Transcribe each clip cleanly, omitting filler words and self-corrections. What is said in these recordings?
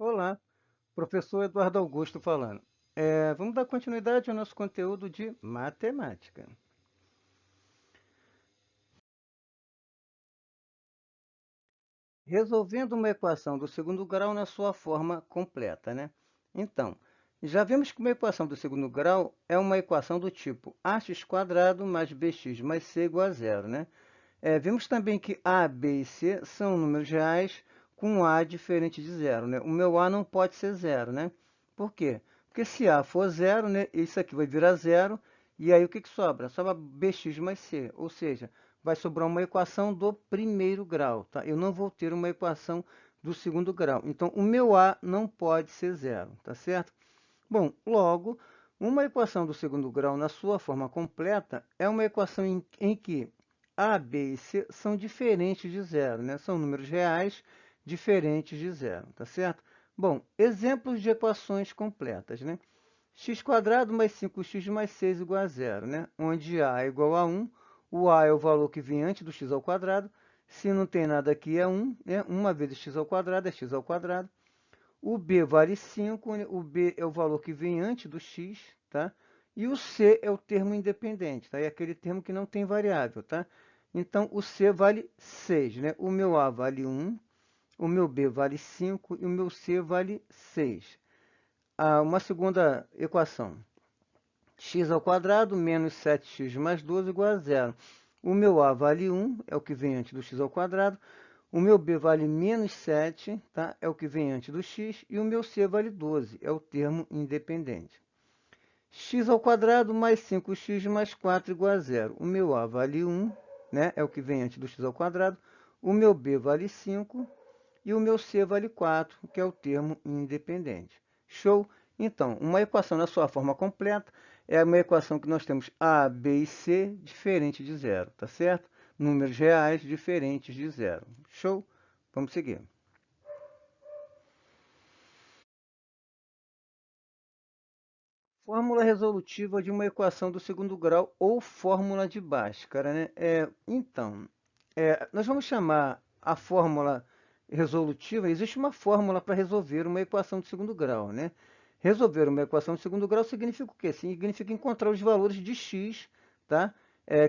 Olá, professor Eduardo Augusto falando. Vamos dar continuidade ao nosso conteúdo de matemática. Resolvendo uma equação do segundo grau na sua forma completa, né? Então, já vimos que uma equação do segundo grau é uma equação do tipo ax quadrado mais bx mais c igual a zero, né? Vimos também que a, b e c são números reais com a diferente de zero, né? O meu a não pode ser zero, né? Por quê? Porque se a for zero, né, isso aqui vai virar zero, e aí o que sobra? Sobra bx mais c, ou seja, vai sobrar uma equação do primeiro grau, tá? Eu não vou ter uma equação do segundo grau. Então, o meu a não pode ser zero, tá certo? Bom, logo, uma equação do segundo grau na sua forma completa é uma equação em que a, b e c são diferentes de zero, né? São números reais diferentes de zero, tá certo? Bom, exemplos de equações completas, né? X quadrado mais 5x mais 6 igual a zero, né? Onde a é igual a 1, o a é o valor que vem antes do x ao quadrado, se não tem nada aqui é 1, né? 1 vezes x ao quadrado é x ao quadrado. O b vale 5, né? O b é o valor que vem antes do x, tá? E o c é o termo independente, tá? É aquele termo que não tem variável, tá? Então, o c vale 6, né? O meu a vale 1, o meu b vale 5 e o meu c vale 6. Uma segunda equação. X ao quadrado menos 7x mais 12 igual a zero. O meu a vale 1, é o que vem antes do x ao quadrado. O meu b vale menos 7, tá? É o que vem antes do x. E o meu c vale 12, é o termo independente. X ao quadrado mais 5x mais 4 igual a zero. O meu a vale 1, né? É o que vem antes do x ao quadrado. O meu b vale 5 e o meu c vale 4, que é o termo independente. Show? Então, uma equação na sua forma completa é uma equação que nós temos a, b e c diferente de zero, tá certo? Números reais diferentes de zero. Show? Vamos seguir. Fórmula resolutiva de uma equação do segundo grau ou fórmula de Bhaskara, né? Nós vamos chamar a fórmula resolutiva. Existe uma fórmula para resolver uma equação de segundo grau, né? Resolver uma equação de segundo grau significa o quê? Significa encontrar os valores de x, tá?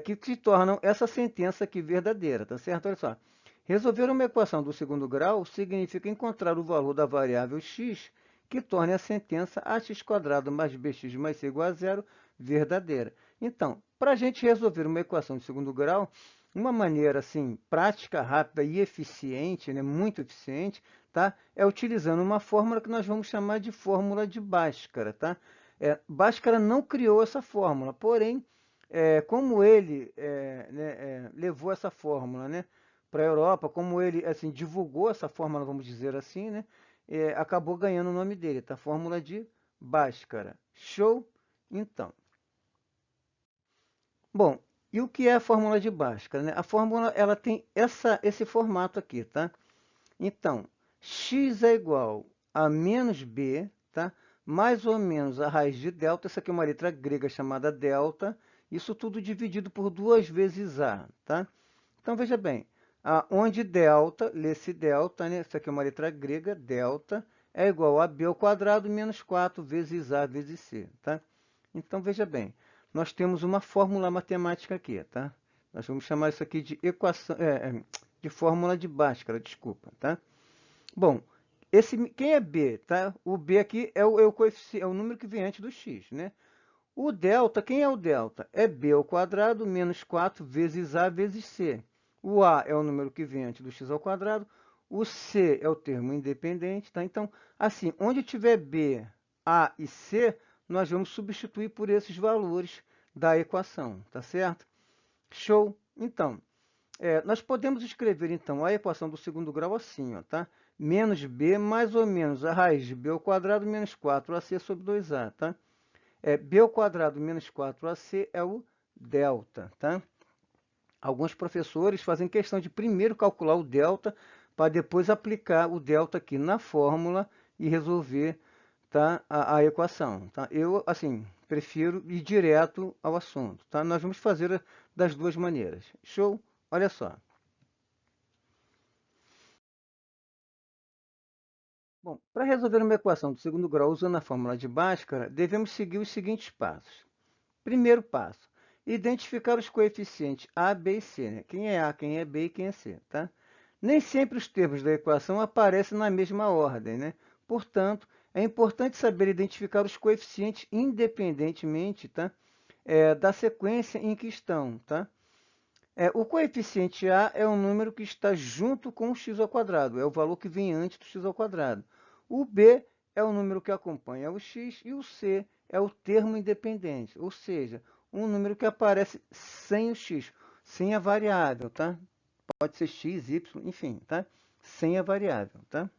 Que se tornam essa sentença aqui verdadeira, tá certo? Olha só. Resolver uma equação do segundo grau significa encontrar o valor da variável x que torne a sentença ax quadrado mais bx mais c igual a zero verdadeira. Então, para a gente resolver uma equação de segundo grau, uma maneira assim prática, rápida e eficiente, né, muito eficiente, tá? É utilizando uma fórmula que nós vamos chamar de fórmula de Bhaskara, tá? Bhaskara não criou essa fórmula, porém, como ele levou essa fórmula, né, para a Europa, como ele assim divulgou essa fórmula, vamos dizer assim, né, acabou ganhando o nome dele, tá? Fórmula de Bhaskara. Show? Então, bom, e o que é a fórmula de Bhaskara, né? A fórmula ela tem esse formato aqui, tá? Então, x é igual a menos b, tá? Mais ou menos a raiz de delta, essa aqui é uma letra grega chamada delta, isso tudo dividido por 2 vezes a, tá? Então, veja bem, onde delta, lê-se delta, né? Isso aqui é uma letra grega, delta, é igual a b ao quadrado menos 4 vezes a vezes c, tá? Então, veja bem, nós temos uma fórmula matemática aqui, tá? Nós vamos chamar isso aqui de equação, de fórmula de Bhaskara, desculpa, tá? Bom, quem é b, tá? O b aqui é o número que vem antes do x, né? O delta, quem é o delta? É b ao quadrado menos 4 vezes a vezes c. O a é o número que vem antes do x ao quadrado. O c é o termo independente, tá? Então, assim, onde tiver b, a e c, nós vamos substituir por esses valores da equação, tá certo? Show? Então, nós podemos escrever, então, a equação do segundo grau assim, ó, tá? Menos b mais ou menos a raiz de b ao quadrado menos 4ac sobre 2a, tá? B ao quadrado menos 4ac é o delta, tá? Alguns professores fazem questão de primeiro calcular o delta para depois aplicar o delta aqui na fórmula e resolver, tá, a equação, tá? Eu, assim, prefiro ir direto ao assunto, tá? Nós vamos fazer das duas maneiras. Show? Olha só. Bom, para resolver uma equação do segundo grau usando a fórmula de Bhaskara, devemos seguir os seguintes passos. Primeiro passo, identificar os coeficientes a, b e c, né? Quem é a, quem é b e quem é c, tá? Nem sempre os termos da equação aparecem na mesma ordem, né? Portanto, é importante saber identificar os coeficientes independentemente, tá? Da sequência em que estão, tá? O coeficiente a é um número que está junto com o x ao quadrado, é o valor que vem antes do x ao quadrado. O b é o número que acompanha o x e o c é o termo independente, ou seja, um número que aparece sem o x, sem a variável, tá? Pode ser x, y, enfim, tá? Sem a variável, tá?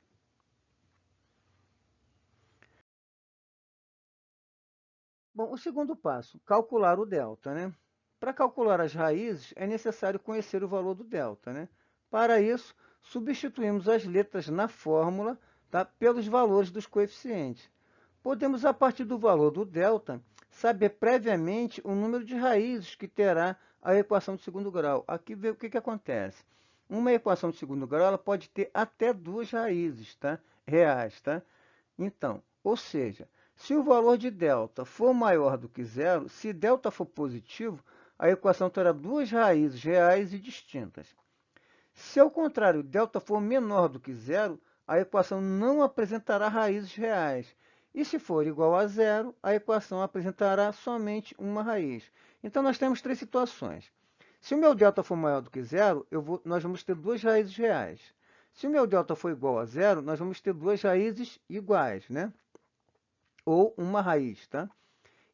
Bom, o segundo passo, calcular o delta, né? Para calcular as raízes, é necessário conhecer o valor do delta, né? Para isso, substituímos as letras na fórmula, tá, pelos valores dos coeficientes. Podemos, a partir do valor do delta, saber previamente o número de raízes que terá a equação de segundo grau. Aqui vê o que acontece. Uma equação de segundo grau ela pode ter até duas raízes, tá, reais, tá? Então, ou seja, se o valor de delta for maior do que zero, se delta for positivo, a equação terá duas raízes reais e distintas. Se, ao contrário, delta for menor do que zero, a equação não apresentará raízes reais. E se for igual a zero, a equação apresentará somente uma raiz. Então, nós temos três situações. Se o meu delta for maior do que zero, nós vamos ter duas raízes reais. Se o meu delta for igual a zero, nós vamos ter duas raízes iguais, né? Ou uma raiz, tá?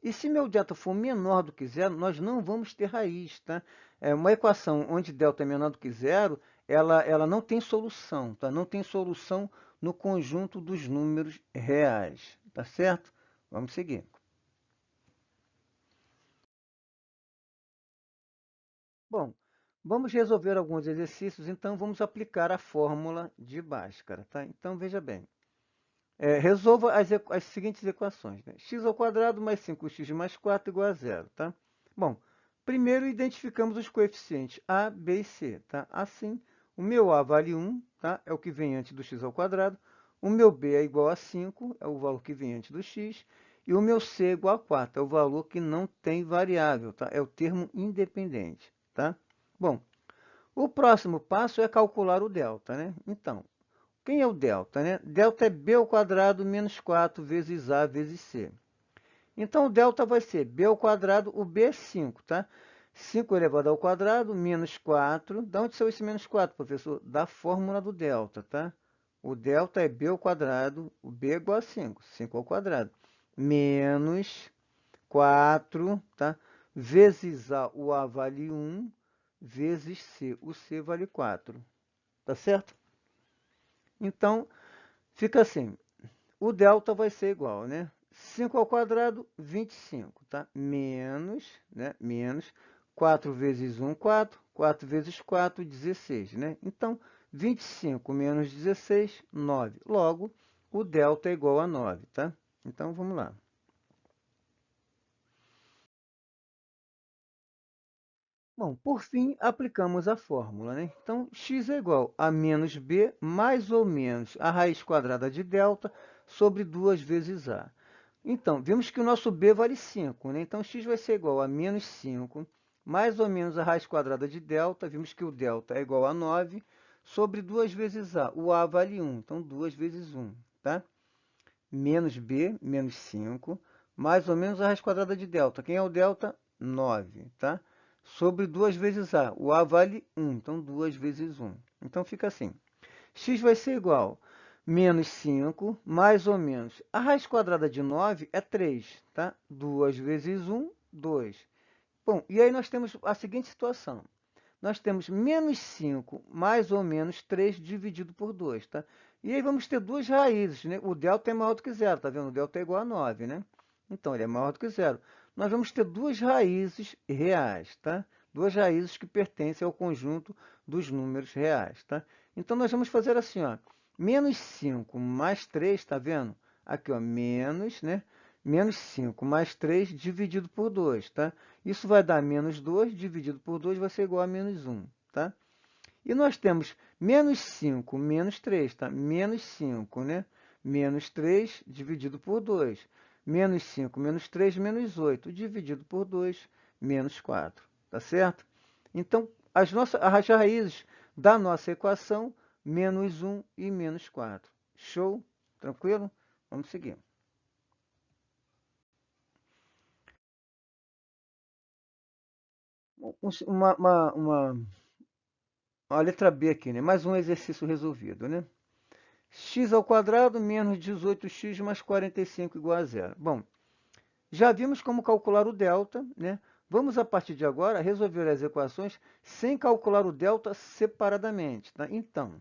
E se meu delta for menor do que zero, nós não vamos ter raiz, tá? É uma equação onde delta é menor do que zero, ela não tem solução, tá? Não tem solução no conjunto dos números reais, tá certo? Vamos seguir. Bom, vamos resolver alguns exercícios, então vamos aplicar a fórmula de Bhaskara, tá? Então, veja bem. Resolva as seguintes equações, né? X ao quadrado mais 5x mais 4 igual a zero, tá? Bom, primeiro identificamos os coeficientes a, b e c, tá? Assim, o meu a vale 1, tá? É o que vem antes do x ao quadrado. O meu b é igual a 5, é o valor que vem antes do x. E o meu c é igual a 4, é o valor que não tem variável, tá? É o termo independente, tá? Bom, o próximo passo é calcular o delta, né? Então, quem é o delta, né? Delta é b ao quadrado menos 4 vezes a vezes c. Então, o delta vai ser b ao quadrado, o b é 5, tá? 5 elevado ao quadrado, menos 4. De onde saiu esse menos 4, professor? Da fórmula do delta, tá? O delta é b ao quadrado, o b é igual a 5, 5 ao quadrado, menos 4, tá? Vezes a, o a vale 1, vezes c, o c vale 4, tá certo? Então, fica assim, o delta vai ser igual, né? 5 ao quadrado, 25, tá? Menos, né? Menos 4 vezes 1, 4. 4 vezes 4, 16, né? Então, 25 menos 16, 9. Logo, o delta é igual a 9, tá? Então, vamos lá. Bom, por fim, aplicamos a fórmula, né? Então, x é igual a menos b mais ou menos a raiz quadrada de delta sobre 2 vezes a. Então, vimos que o nosso b vale 5, né? Então, x vai ser igual a menos 5, mais ou menos a raiz quadrada de delta. Vimos que o delta é igual a 9, sobre 2 vezes a. O a vale 1, então 2 vezes 1, tá? Menos b, menos 5, mais ou menos a raiz quadrada de delta. Quem é o delta? 9, tá? Sobre 2 vezes a. O a vale 1, então 2 vezes 1. Então, fica assim. X vai ser igual a menos 5, mais ou menos. A raiz quadrada de 9 é 3, tá? 2 vezes 1, 2. Bom, e aí nós temos a seguinte situação. Nós temos menos 5 mais ou menos 3 dividido por 2, tá? E aí vamos ter duas raízes, né? O delta é maior do que zero, tá vendo? O delta é igual a 9, né? Então, ele é maior do que zero. Nós vamos ter duas raízes reais, tá? Duas raízes que pertencem ao conjunto dos números reais, tá? Então, nós vamos fazer assim, ó. Menos 5 mais 3, tá vendo? Aqui, ó, menos, né? Menos 5 mais 3 dividido por 2, tá? Isso vai dar menos 2 dividido por 2 vai ser igual a menos 1, tá? E nós temos menos 5 menos 3, tá? Menos 5, né? Menos 3 dividido por 2. Menos 5 menos 3, menos 8, dividido por 2, menos 4. Tá certo? Então, as raízes da nossa equação, menos 1 e menos 4. Show? Tranquilo? Vamos seguir. Uma letra B aqui, né? Mais um exercício resolvido, né? X ao quadrado menos 18x mais 45 igual a zero. Bom, já vimos como calcular o delta, né? Vamos, a partir de agora, resolver as equações sem calcular o delta separadamente, tá? Então,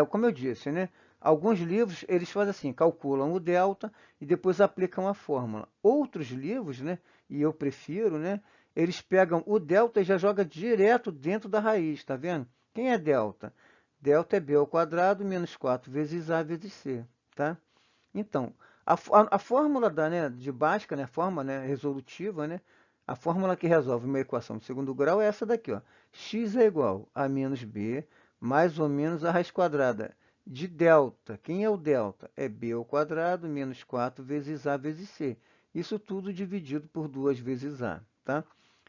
como eu disse, né? Alguns livros, eles fazem assim, calculam o delta e depois aplicam a fórmula. Outros livros, né? E eu prefiro, né? Eles pegam o delta e já jogam direto dentro da raiz, tá vendo? Quem é delta? Delta é b ao quadrado menos 4 vezes a vezes c, tá? Então, a fórmula de Bhaskara, né, a fórmula, né, resolutiva, né, a fórmula que resolve uma equação de segundo grau é essa daqui, ó. X é igual a menos b mais ou menos a raiz quadrada de delta. Quem é o delta? É b ao quadrado menos 4 vezes a vezes c. Isso tudo dividido por 2 vezes a, tá?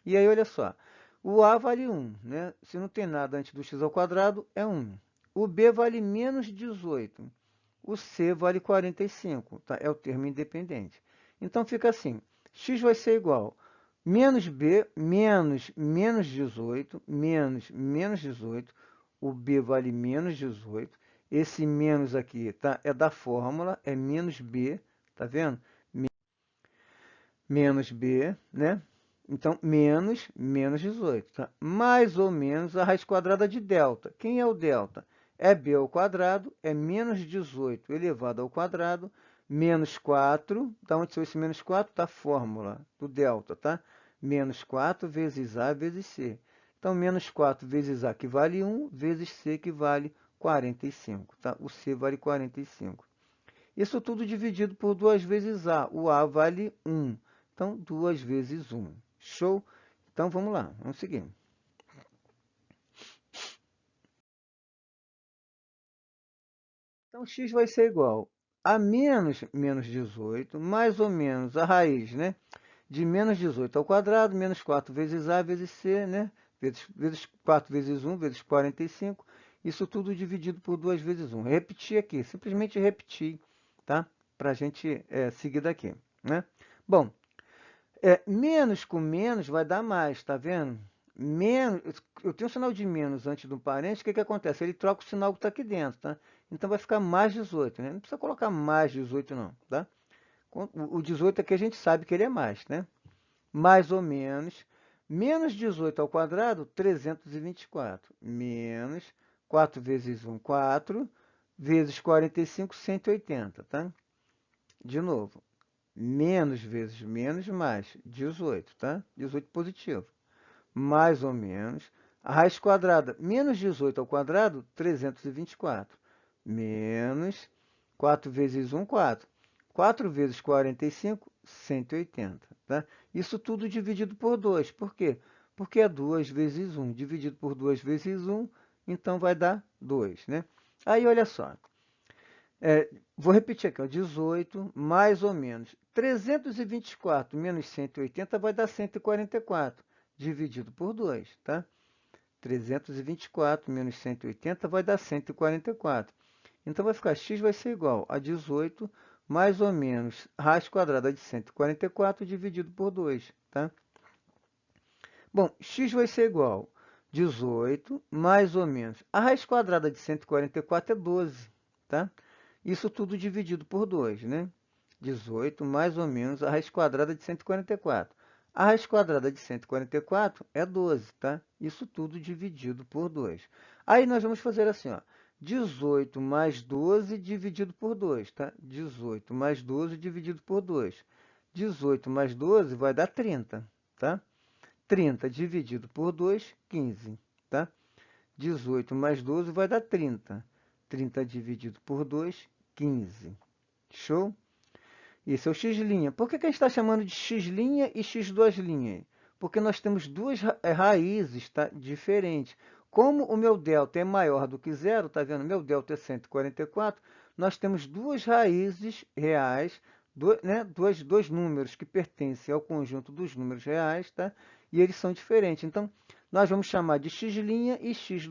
E aí, olha só, o a vale 1, né? Se não tem nada antes do x ao quadrado, é 1. O b vale menos 18. O C vale 45, tá? É o termo independente. Então, fica assim, x vai ser igual a menos b menos 18, menos 18. O b vale menos 18. Esse menos aqui, tá? É da fórmula, é menos b, tá vendo? Menos b, né? Então, menos 18, tá? Mais ou menos a raiz quadrada de delta. Quem é o delta? É b ao quadrado, é menos 18 elevado ao quadrado, menos 4. Da onde saiu esse menos 4? Da fórmula do delta, tá? Menos 4 vezes a vezes c. Então, menos 4 vezes a, que vale 1, vezes c, que vale 45, tá? O c vale 45. Isso tudo dividido por 2 vezes a. O a vale 1. Então, 2 vezes 1. Show? Então, vamos lá. Vamos seguir. Então, x vai ser igual a menos 18, mais ou menos a raiz, né? De menos 18 ao quadrado, menos 4 vezes a vezes c, né? Vezes 4 vezes 1, vezes 45. Isso tudo dividido por 2 vezes 1. Repetir aqui, simplesmente repetir, tá? Para a gente seguir daqui, né? Bom, menos com menos vai dar mais, tá vendo? Menos, eu tenho um sinal de menos antes do parênteses, o que acontece? Ele troca o sinal que está aqui dentro, tá? Então vai ficar mais 18, né? Não precisa colocar mais 18 não, tá? O 18 aqui a gente sabe que ele é mais, né? Mais ou menos, menos 18 ao quadrado, 324. Menos 4 vezes 1, 4, vezes 45, 180, tá? De novo, menos vezes menos mais 18, tá? 18 positivo. Mais ou menos. A raiz quadrada, menos 18 ao quadrado, 324. Menos 4 vezes 1, 4. 4 vezes 45, 180. Tá? Isso tudo dividido por 2. Por quê? Porque é 2 vezes 1. Dividido por 2 vezes 1, então vai dar 2. Né? Aí, olha só. Vou repetir aqui, ó, 18 mais ou menos 324 menos 180 vai dar 144, dividido por 2, tá? 324 menos 180 vai dar 144. Então, vai ficar x vai ser igual a 18 mais ou menos raiz quadrada de 144 dividido por 2, tá? Bom, x vai ser igual a 18 mais ou menos a raiz quadrada de 144 é 12, tá? Isso tudo dividido por 2, né? 18 mais ou menos a raiz quadrada de 144. A raiz quadrada de 144 é 12, tá? Isso tudo dividido por 2. Aí nós vamos fazer assim, ó. 18 mais 12 dividido por 2, tá? 18 mais 12 dividido por 2. 18 mais 12 vai dar 30, tá? 30 dividido por 2, 15, tá? 18 mais 12 vai dar 30. 30 dividido por 2, 15. Show? Esse é o x'. Por que a gente está chamando de x' e x2'? Porque nós temos duas raízes, tá? Diferentes. como o meu delta é maior do que zero, tá vendo? Meu delta é 144, nós temos duas raízes reais, dois números que pertencem ao conjunto dos números reais, tá? E eles são diferentes. Então, nós vamos chamar de x' e x'.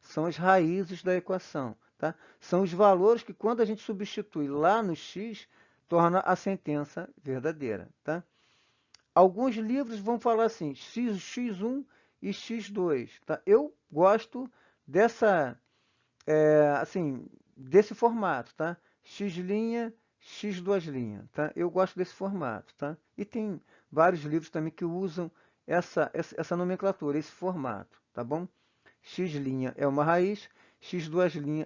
São as raízes da equação, tá? São os valores que, quando a gente substitui lá no x, torna a sentença verdadeira, tá? Alguns livros vão falar assim, x1 e x2, tá? Eu gosto dessa, assim, desse formato, tá? X', x', tá? Eu gosto desse formato, tá? E tem vários livros também que usam essa nomenclatura, esse formato, tá bom? X' é uma raiz, x'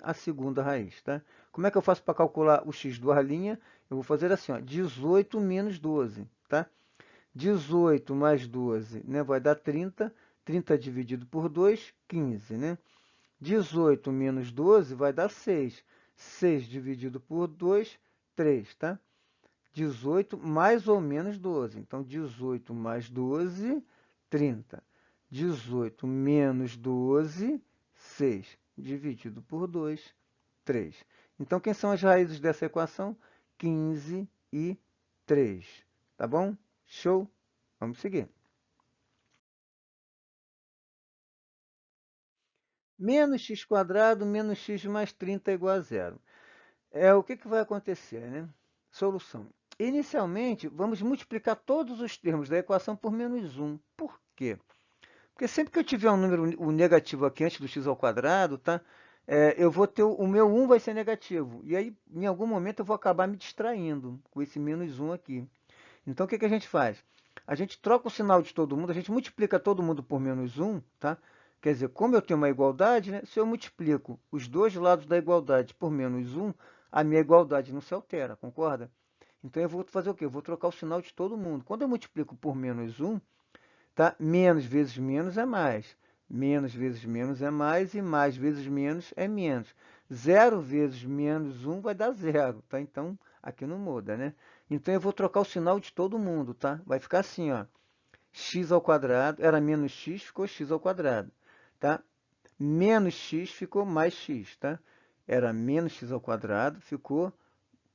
a segunda raiz, tá? Como é que eu faço para calcular o x duas linha? Eu vou fazer assim, ó, 18 menos 12, tá? 18 mais 12, né, vai dar 30. 30 dividido por 2, 15, né? 18 menos 12 vai dar 6. 6 dividido por 2, 3, tá? 18 mais ou menos 12. Então, 18 mais 12, 30. 18 menos 12, 6. Dividido por 2, 3. Então, quem são as raízes dessa equação? 15 e 3. Tá bom? Show? Vamos seguir. Menos x² menos x mais 30 é igual a zero. O que vai acontecer, né? Solução. Inicialmente, vamos multiplicar todos os termos da equação por menos 1. Por quê? Porque sempre que eu tiver um número o negativo aqui antes do x², tá? Eu vou ter o meu 1 vai ser negativo. E aí, em algum momento, eu vou acabar me distraindo com esse menos 1 aqui. Então, o que a gente faz? A gente troca o sinal de todo mundo, a gente multiplica todo mundo por menos 1, tá? Quer dizer, como eu tenho uma igualdade, né? Se eu multiplico os dois lados da igualdade por menos 1, a minha igualdade não se altera, concorda? Então, eu vou fazer o quê? Eu vou trocar o sinal de todo mundo. Quando eu multiplico por menos 1, tá? Menos vezes menos é mais. Menos vezes menos é mais e mais vezes menos é menos. 0 vezes menos 1 vai dar zero, tá? Então, aqui não muda, né? Então, eu vou trocar o sinal de todo mundo, tá? Vai ficar assim, ó. X² era menos x, ficou x², tá? Menos x ficou mais x, tá? Era menos x², ficou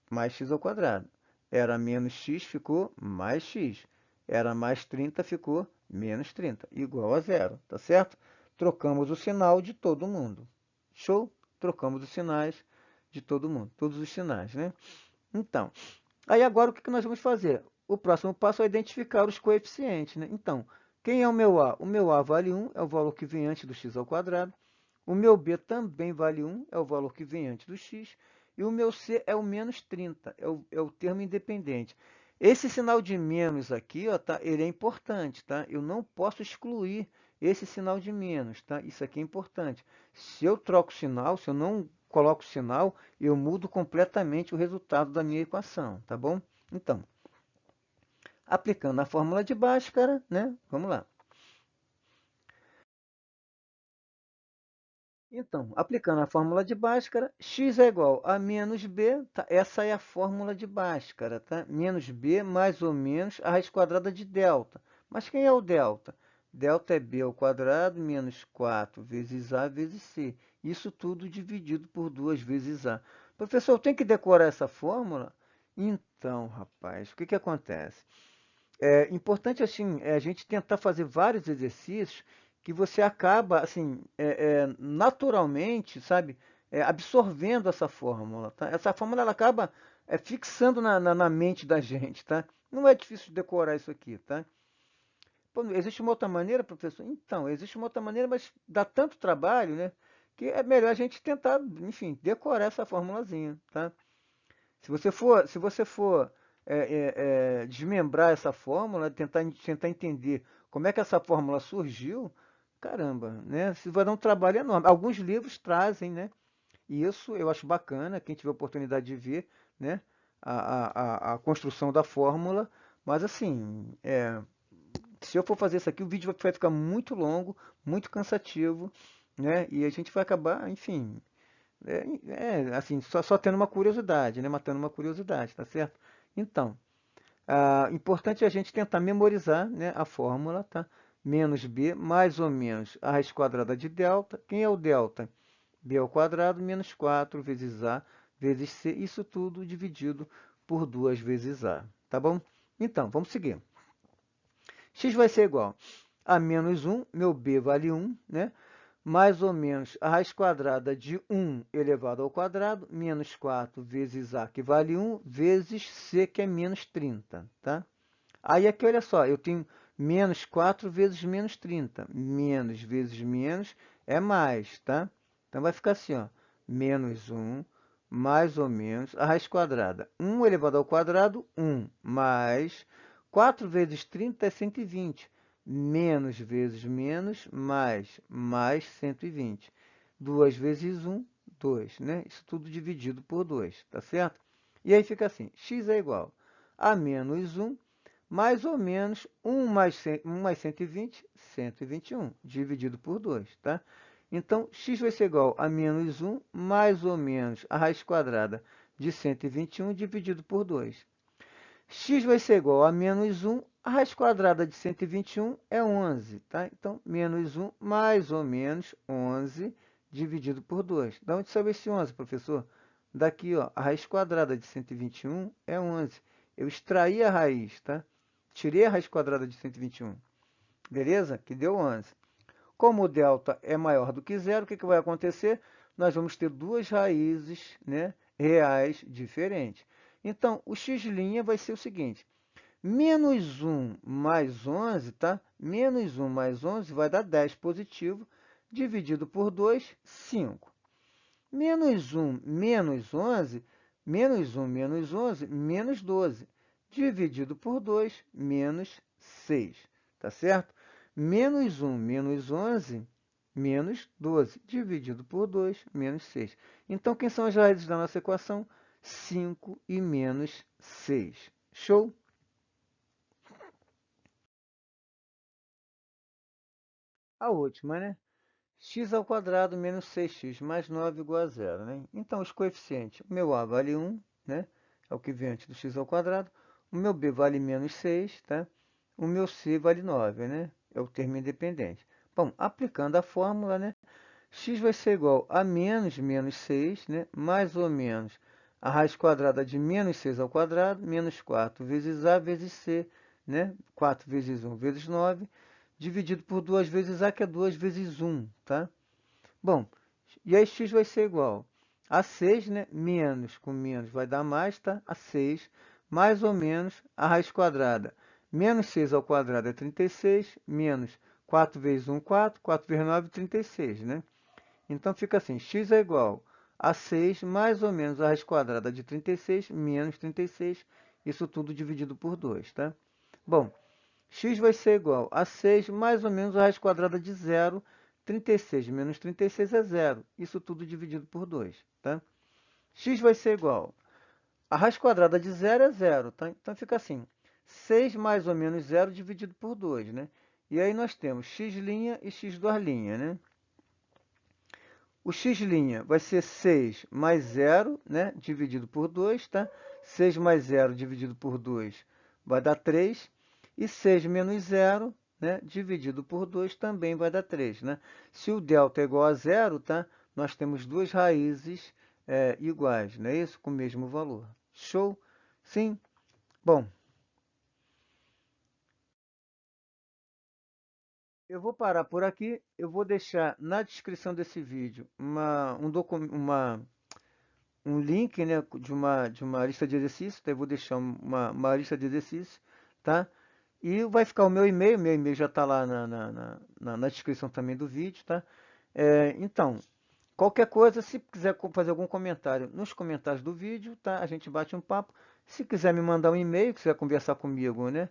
mais x². Era menos x, ficou mais x. Era mais 30, ficou menos 30, igual a zero, tá certo? Trocamos o sinal de todo mundo. Show? Trocamos os sinais de todo mundo, todos os sinais, né? Então, aí agora o que nós vamos fazer? O próximo passo é identificar os coeficientes, né? Então, quem é o meu A? O meu A vale 1, é o valor que vem antes do x². O meu B também vale 1, é o valor que vem antes do x. E o meu C é o menos 30, é o termo independente. Esse sinal de menos aqui, ó, tá? Ele é importante, tá? Eu não posso excluir esse sinal de menos, tá? Isso aqui é importante. Se eu troco o sinal, se eu não coloco o sinal, eu mudo completamente o resultado da minha equação, tá bom? Então, aplicando a fórmula de Bhaskara, né? Vamos lá. Então, aplicando a fórmula de Bhaskara, x é igual a menos b, tá? Essa é a fórmula de Bhaskara, tá? Menos b mais ou menos a raiz quadrada de delta. Mas quem é o delta? Delta é b ao quadrado menos 4 vezes a vezes c. Isso tudo dividido por 2 vezes a. Professor, eu tenho que decorar essa fórmula? Então, rapaz, o que acontece? É importante assim, a gente tentar fazer vários exercícios que você acaba assim, naturalmente, sabe, absorvendo essa fórmula, tá? Essa fórmula ela acaba fixando na mente da gente, tá? Não é difícil de decorar isso aqui, tá? Pô, existe uma outra maneira, professor? Então, existe uma outra maneira, mas dá tanto trabalho, né? Que é melhor a gente tentar, enfim, decorar essa formulazinha, tá? Se você for desmembrar essa fórmula, tentar entender como é que essa fórmula surgiu, caramba, né? Isso vai dar um trabalho enorme. Alguns livros trazem, né? E isso eu acho bacana, quem tiver oportunidade de ver, né? A construção da fórmula, mas assim, se eu for fazer isso aqui, o vídeo vai ficar muito longo, muito cansativo, né? E a gente vai acabar, enfim, assim, só tendo uma curiosidade, né? Matando uma curiosidade, tá certo? Então, importante é a gente tentar memorizar, né, a fórmula, tá? menos b, mais ou menos a raiz quadrada de delta. Quem é o delta? B ao quadrado menos 4 vezes A vezes C. Isso tudo dividido por 2 vezes A. Tá bom? Então, vamos seguir. X vai ser igual a menos 1, meu B vale 1, né? Mais ou menos a raiz quadrada de 1 elevado ao quadrado, menos 4 vezes A, que vale 1, vezes C, que é menos 30, tá? Aí aqui, olha só, eu tenho menos 4 vezes menos 30. Menos vezes menos é mais, tá? Então, vai ficar assim, ó, menos 1, mais ou menos, a raiz quadrada. 1 elevado ao quadrado, 1, mais 4 vezes 30 é 120. Menos vezes menos, mais 120. 2 vezes 1, 2, né? Isso tudo dividido por 2, tá certo? E aí fica assim, x é igual a menos 1, mais ou menos 1 mais 120, 121, dividido por 2, tá? Então, x vai ser igual a menos 1, mais ou menos a raiz quadrada de 121, dividido por 2. X vai ser igual a menos 1, a raiz quadrada de 121 é 11, tá? Então, menos 1 mais ou menos 11 dividido por 2. Da onde saiu esse 11, professor? Daqui, ó, a raiz quadrada de 121 é 11. Eu extraí a raiz, tá? Tirei a raiz quadrada de 121. Beleza? Que deu 11. Como o delta é maior do que zero, o que vai acontecer? Nós vamos ter duas raízes, né, reais diferentes. Então, o x' vai ser o seguinte. Menos 1 mais 11, tá? Menos 1 mais 11 vai dar 10 positivo, dividido por 2, 5. Menos 1 menos 11, menos 1 menos 11, menos 12. Dividido por 2, menos 6. Tá certo? Menos 1 menos 11, menos 12. Dividido por 2, menos 6. Então, quem são as raízes da nossa equação? 5 e menos 6. Show? A última, né? X ao quadrado menos 6x mais 9 igual a zero, né? Então, os coeficientes, o meu A vale 1, né? É o que vem antes do x ao quadrado. O meu B vale menos 6, tá? O meu C vale 9, né? É o termo independente. Bom, aplicando a fórmula, né? X vai ser igual a menos 6, né? Mais ou menos a raiz quadrada de menos 6 ao quadrado, menos 4 vezes A vezes C, né? 4 vezes 1 vezes 9, dividido por 2 vezes A, que é 2 vezes 1, tá? Bom, e aí x vai ser igual a 6, né? Menos com menos vai dar mais, tá? A 6, mais ou menos a raiz quadrada. Menos 6 ao quadrado é 36, menos 4 vezes 1, 4, 4 vezes 9, 36, né? Então, fica assim, x é igual a 6, mais ou menos a raiz quadrada de 36, menos 36, isso tudo dividido por 2, tá? Bom, x vai ser igual a 6 mais ou menos a raiz quadrada de 0. 36 menos 36 é zero. Isso tudo dividido por 2. Tá? X vai ser igual a raiz quadrada de 0 é zero. Tá? Então fica assim. 6 mais ou menos zero dividido por 2. Né? E aí nós temos x' e x2'. Né? O x' vai ser 6 mais 0, né? Dividido por 2. Tá? 6 mais 0 dividido por 2 vai dar 3. E 6 menos 0, né, dividido por 2 também vai dar 3. Né? Se o delta é igual a zero, tá, nós temos duas raízes iguais, não é isso? Com o mesmo valor. Show? Sim? Bom, eu vou parar por aqui. Eu vou deixar na descrição desse vídeo um link, né, de uma lista de exercícios. Tá? Eu vou deixar uma lista de exercícios, tá? E vai ficar o meu e-mail já está lá na descrição também do vídeo, tá? Então, qualquer coisa, se quiser fazer algum comentário nos comentários do vídeo, tá? A gente bate um papo. Se quiser me mandar um e-mail, quiser conversar comigo, né?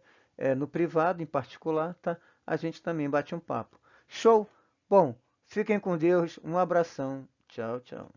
No privado, em particular, tá? A gente também bate um papo. Show? Bom, fiquem com Deus, um abração. Tchau, tchau.